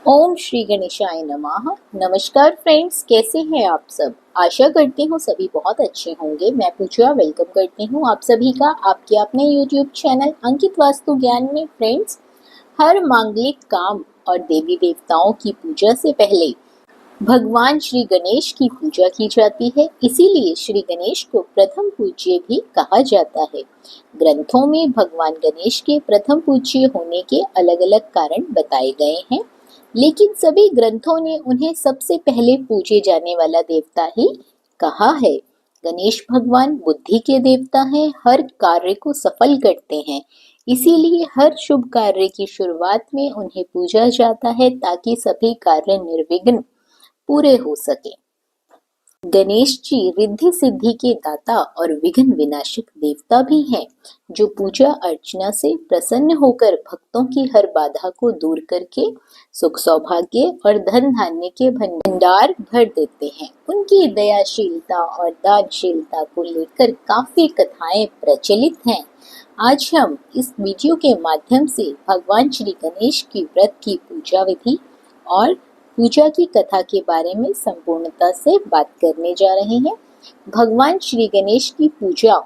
ओम श्री गणेशाय नमः। नमस्कार फ्रेंड्स, कैसे हैं आप सब। आशा करती हूँ सभी बहुत अच्छे होंगे। मैं पूजा वेलकम करती हूँ आप सभी का आपके अपने यूट्यूब चैनल अंकित वास्तु ज्ञान में। फ्रेंड्स, हर मांगलिक काम और देवी देवताओं की पूजा से पहले भगवान श्री गणेश की पूजा की जाती है। इसीलिए श्री गणेश को प्रथम पूज्य भी कहा जाता है। ग्रंथों में भगवान गणेश के प्रथम पूज्य होने के अलग अलग कारण बताए गए हैं, लेकिन सभी ग्रंथों ने उन्हें सबसे पहले पूजे जाने वाला देवता ही कहा है। गणेश भगवान बुद्धि के देवता हैं, हर कार्य को सफल करते हैं। इसीलिए हर शुभ कार्य की शुरुआत में उन्हें पूजा जाता है ताकि सभी कार्य निर्विघ्न पूरे हो सके। गणेश जी रिद्धि सिद्धि के दाता और विघ्न विनाशक देवता भी हैं, जो पूजा अर्चना से प्रसन्न होकर भक्तों की हर बाधा को दूर करके सुख सौभाग्य और धन धान्य के भंडार भर देते हैं। उनकी दयाशीलता और दानशीलता को लेकर काफी कथाएं प्रचलित हैं। आज हम इस वीडियो के माध्यम से भगवान श्री गणेश की व्रत की पूजा विधि और पूजा की कथा के बारे में संपूर्णता से बात करने जा रहे हैं। भगवान श्री गणेश की पूजा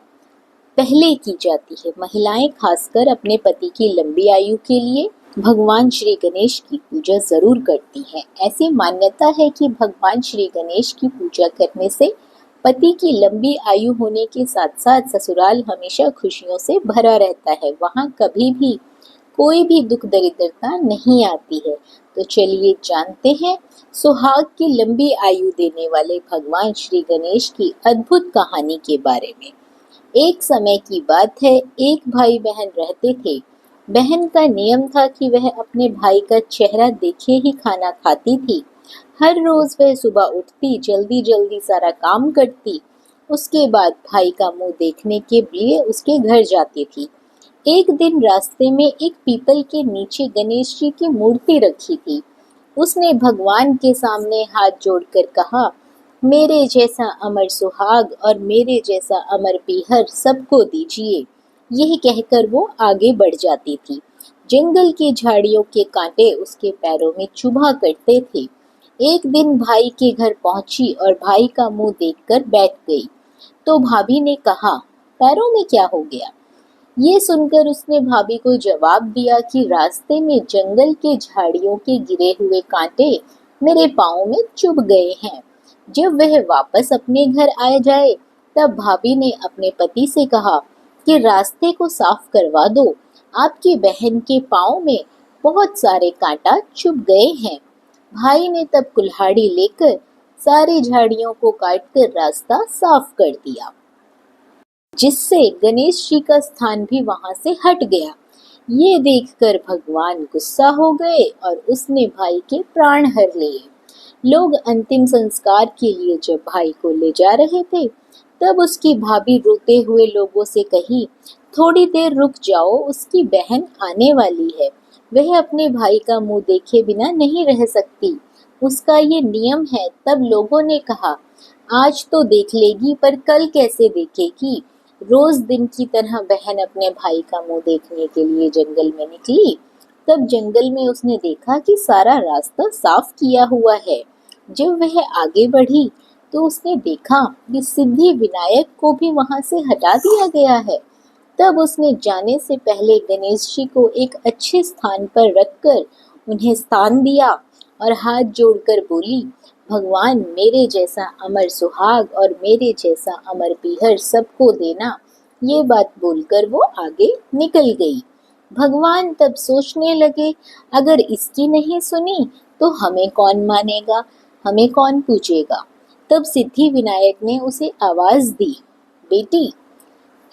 पहले की जाती है। महिलाएं खासकर अपने पति की लंबी आयु के लिए भगवान श्री गणेश की पूजा जरूर करती हैं। ऐसी मान्यता है कि भगवान श्री गणेश की पूजा करने से पति की लंबी आयु होने के साथ साथ ससुराल हमेशा खुशियों से भरा रहता है। वहां कभी भी कोई भी दुख दरिद्रता नहीं आती है। तो चलिए जानते हैं सुहाग की लंबी आयु देने वाले भगवान श्री गणेश की अद्भुत कहानी के बारे में। एक समय की बात है, एक भाई बहन रहते थे। बहन का नियम था कि वह अपने भाई का चेहरा देखे ही खाना खाती थी। हर रोज वह सुबह उठती, जल्दी जल्दी सारा काम करती, उसके बाद भाई का मुंह देखने के लिए उसके घर जाती थी। एक दिन रास्ते में एक पीपल के नीचे गणेश जी की मूर्ति रखी थी। उसने भगवान के सामने हाथ जोड़कर कहा, मेरे जैसा अमर सुहाग और मेरे जैसा अमर पीहर सबको दीजिए। यह कहकर वो आगे बढ़ जाती थी। जंगल की झाड़ियों के कांटे उसके पैरों में चुभा करते थे। एक दिन भाई के घर पहुंची और भाई का मुंह देखकर बैठ गई। तो भाभी ने कहा, पैरों में क्या हो गया? ये सुनकर उसने भाभी को जवाब दिया कि रास्ते में जंगल के झाड़ियों के गिरे हुए कांटे मेरे पाँव में चुभ गए हैं। जब वह वापस अपने घर आ जाए तब भाभी ने अपने पति से कहा कि रास्ते को साफ करवा दो, आपकी बहन के पाँव में बहुत सारे कांटा चुभ गए हैं। भाई ने तब कुल्हाड़ी लेकर सारी झाड़ियों को काटकर रास्ता साफ कर दिया, जिससे गणेश जी का स्थान भी वहां से हट गया। ये देखकर भगवान गुस्सा हो गए और उसने भाई के प्राण हर लिए। लोग अंतिम संस्कार के लिए जब भाई को ले जा रहे थे तब उसकी भाभी रोते हुए लोगों से कही, थोड़ी देर रुक जाओ, उसकी बहन आने वाली है। वह अपने भाई का मुंह देखे बिना नहीं रह सकती, उसका ये नियम है। तब लोगों ने कहा, आज तो देख लेगी पर कल कैसे देखेगी? रोज दिन की तरह बहन अपने भाई का मुंह देखने के लिए जंगल में निकली। तब जंगल में उसने देखा कि सारा रास्ता साफ किया हुआ है। जब वह आगे बढ़ी तो उसने देखा कि सिद्धि विनायक को भी वहां से हटा दिया गया है। तब उसने जाने से पहले गणेश जी को एक अच्छे स्थान पर रखकर उन्हें स्थान दिया और हाथ जोड़कर बोली, भगवान मेरे जैसा अमर सुहाग और मेरे जैसा अमर पीहर सबको देना। ये बात बोलकर वो आगे निकल गई। भगवान तब सोचने लगे, अगर इसकी नहीं सुनी तो हमें कौन मानेगा, हमें कौन पूजेगा। तब सिद्धि विनायक ने उसे आवाज दी, बेटी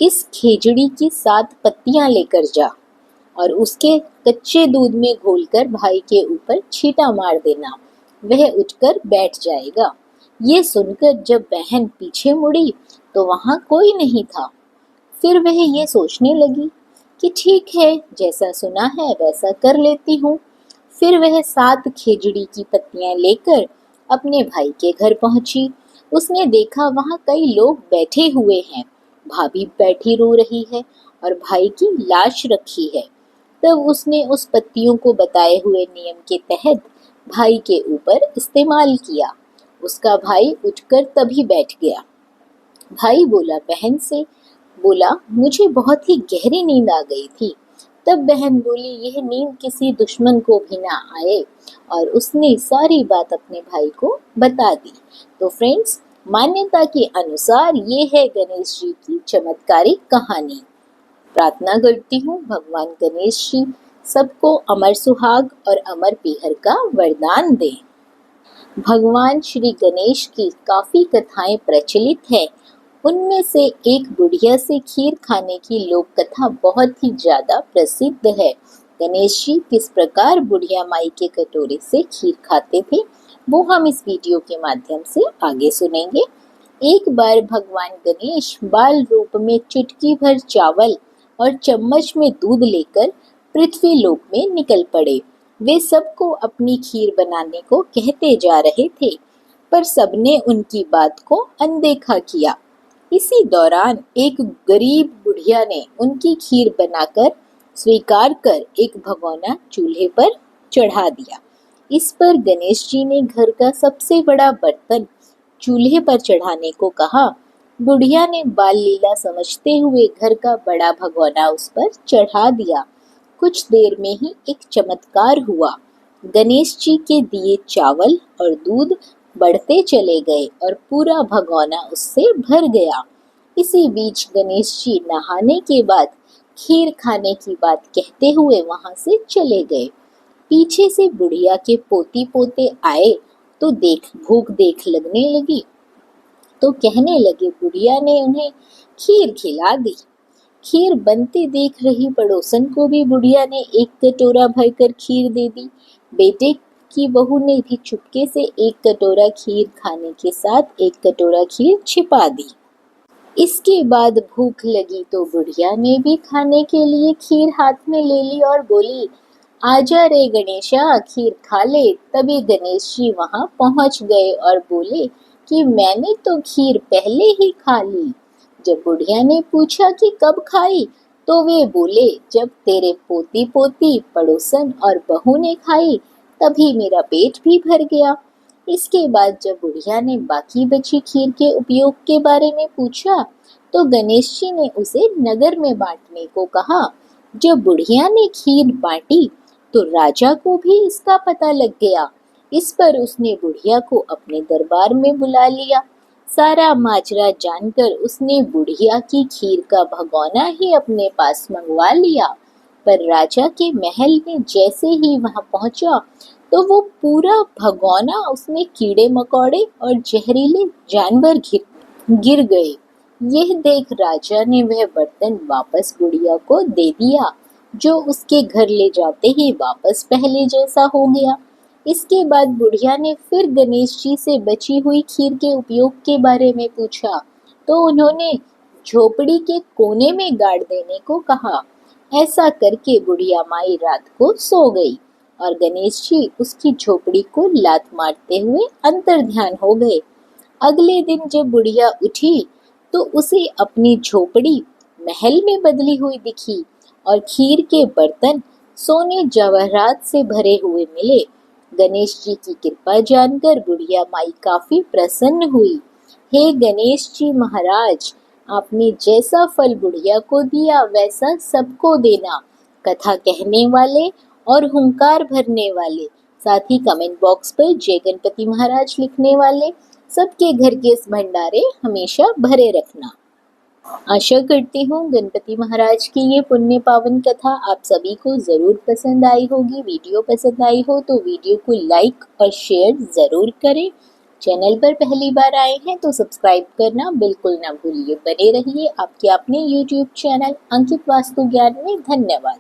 इस खेजड़ी की 7 पत्तियां लेकर जा और उसके कच्चे दूध में घोलकर भाई के ऊपर छींटा मार देना, वह उठकर बैठ जाएगा। ये सुनकर जब बहन पीछे मुड़ी तो वहां कोई नहीं था। फिर वह ये सोचने लगी कि ठीक है, जैसा सुना है वैसा कर लेती हूँ। फिर वह 7 खेजड़ी की पत्तियां लेकर अपने भाई के घर पहुंची। उसने देखा वहां कई लोग बैठे हुए हैं, भाभी बैठी रो रही है और भाई की लाश रखी है। तब उसने उस पत्तियों को बताए हुए नियम के तहत भाई के ऊपर इस्तेमाल किया। उसका भाई उठकर तभी बैठ गया। भाई बोला बहन से, बोला मुझे बहुत ही गहरी नींद आ गई थी। तब बहन बोली यह नींद किसी दुश्मन को भी ना आए, और उसने सारी बात अपने भाई को बता दी। तो फ्रेंड्स, मान्यता के अनुसार ये है गणेश जी की चमत्कारिक कहानी। प्रार्थना करती हूँ भगवान गणेश जी सबको अमर सुहाग और अमर पीहर का वरदान दें। भगवान श्री गणेश की काफ़ी कथाएं प्रचलित हैं। उनमें से एक बुढ़िया से खीर खाने की लोक कथा बहुत ही ज़्यादा प्रसिद्ध है। गणेश जी किस प्रकार बुढ़िया माई के कटोरे से खीर खाते थे, वो हम इस वीडियो के माध्यम से आगे सुनेंगे। एक बार भगवान गणेश बाल रूप में चुटकी भर चावल और चम्मच में दूध लेकर पृथ्वी लोक में निकल पड़े। वे सबको अपनी खीर बनाने को कहते जा रहे थे, पर सबने उनकी बात को अनदेखा किया। इसी दौरान एक गरीब बुढ़िया ने उनकी खीर बनाकर स्वीकार कर एक भगोना चूल्हे पर चढ़ा दिया। इस पर गणेश जी ने घर का सबसे बड़ा बर्तन चूल्हे पर चढ़ाने को कहा। बुढ़िया ने बाल लीला समझते हुए घर का बड़ा भगोना उस पर चढ़ा दिया। कुछ देर में ही एक चमत्कार हुआ। गणेश जी के दिए चावल और दूध बढ़ते चले गए और पूरा भगोना उससे भर गया। इसी बीच गणेश जी नहाने के बाद खीर खाने की बात कहते हुए वहां से चले गए। पीछे से बुढ़िया के पोती पोते आए तो भूख लगने लगी, तो कहने लगे बुढ़िया ने उन्हें खीर खिला दी। खीर बनते देख रही पड़ोसन को भी बुढ़िया ने एक कटोरा भरकर खीर दे दी। बेटे की बहू ने भी चुपके से एक कटोरा खीर खाने के साथ एक कटोरा खीर छिपा दी। इसके बाद भूख लगी तो बुढ़िया ने भी खाने के लिए खीर हाथ में ले ली और बोली, आजा रे गणेशा, खीर खा ले। तभी गणेश जी वहां पहुंच गए और बोले कि मैंने तो खीर पहले ही खा ली। जब बुढ़िया ने पूछा कि कब खाई, तो वे बोले जब तेरे पोती पोती पड़ोसन और बहू ने खाई तभी मेरा पेट भी भर गया। इसके बाद जब बुढ़िया ने बाकी बची खीर के उपयोग के बारे में पूछा तो गणेश जी ने उसे नगर में बांटने को कहा। जब बुढ़िया ने खीर बांटी तो राजा को भी इसका पता लग गया। इस पर उसने बुढ़िया को अपने दरबार में बुला लिया। सारा माजरा जानकर उसने बुढ़िया की खीर का भगोना ही अपने पास मंगवा लिया। पर राजा के महल में जैसे ही वहां पहुंचा तो वो पूरा भगोना उसमें कीड़े मकोड़े और जहरीले जानवर गिर गए। यह देख राजा ने वह बर्तन वापस बुढ़िया को दे दिया, जो उसके घर ले जाते ही वापस पहले जैसा हो गया। इसके बाद बुढ़िया ने फिर गणेश जी से बची हुई खीर के उपयोग के बारे में पूछा तो उन्होंने झोपड़ी के कोने में गाड़ देने को कहा। ऐसा करके बुढ़िया माई रात को सो गई और गणेश जी उसकी झोपड़ी को लात मारते हुए अंतर्ध्यान हो गए। अगले दिन जब बुढ़िया उठी तो उसे अपनी झोपड़ी महल में बदली हुई दिखी और खीर के बर्तन सोने जवाहरात से भरे हुए मिले। गणेश जी की कृपा जानकर बुढ़िया माई काफी प्रसन्न हुई। हे गणेश जी महाराज, आपने जैसा फल बुढ़िया को दिया वैसा सबको देना। कथा कहने वाले और हुंकार भरने वाले, साथ ही कमेंट बॉक्स पर जय गणपति महाराज लिखने वाले सबके घर के इस भंडारे हमेशा भरे रखना। आशा करती हूँ गणपति महाराज की ये पुण्य पावन कथा आप सभी को ज़रूर पसंद आई होगी। वीडियो पसंद आई हो तो वीडियो को लाइक और शेयर ज़रूर करें। चैनल पर पहली बार आए हैं तो सब्सक्राइब करना बिल्कुल ना भूलिए। बने रहिए आपके अपने YouTube चैनल अंकित वास्तु ज्ञान में। धन्यवाद।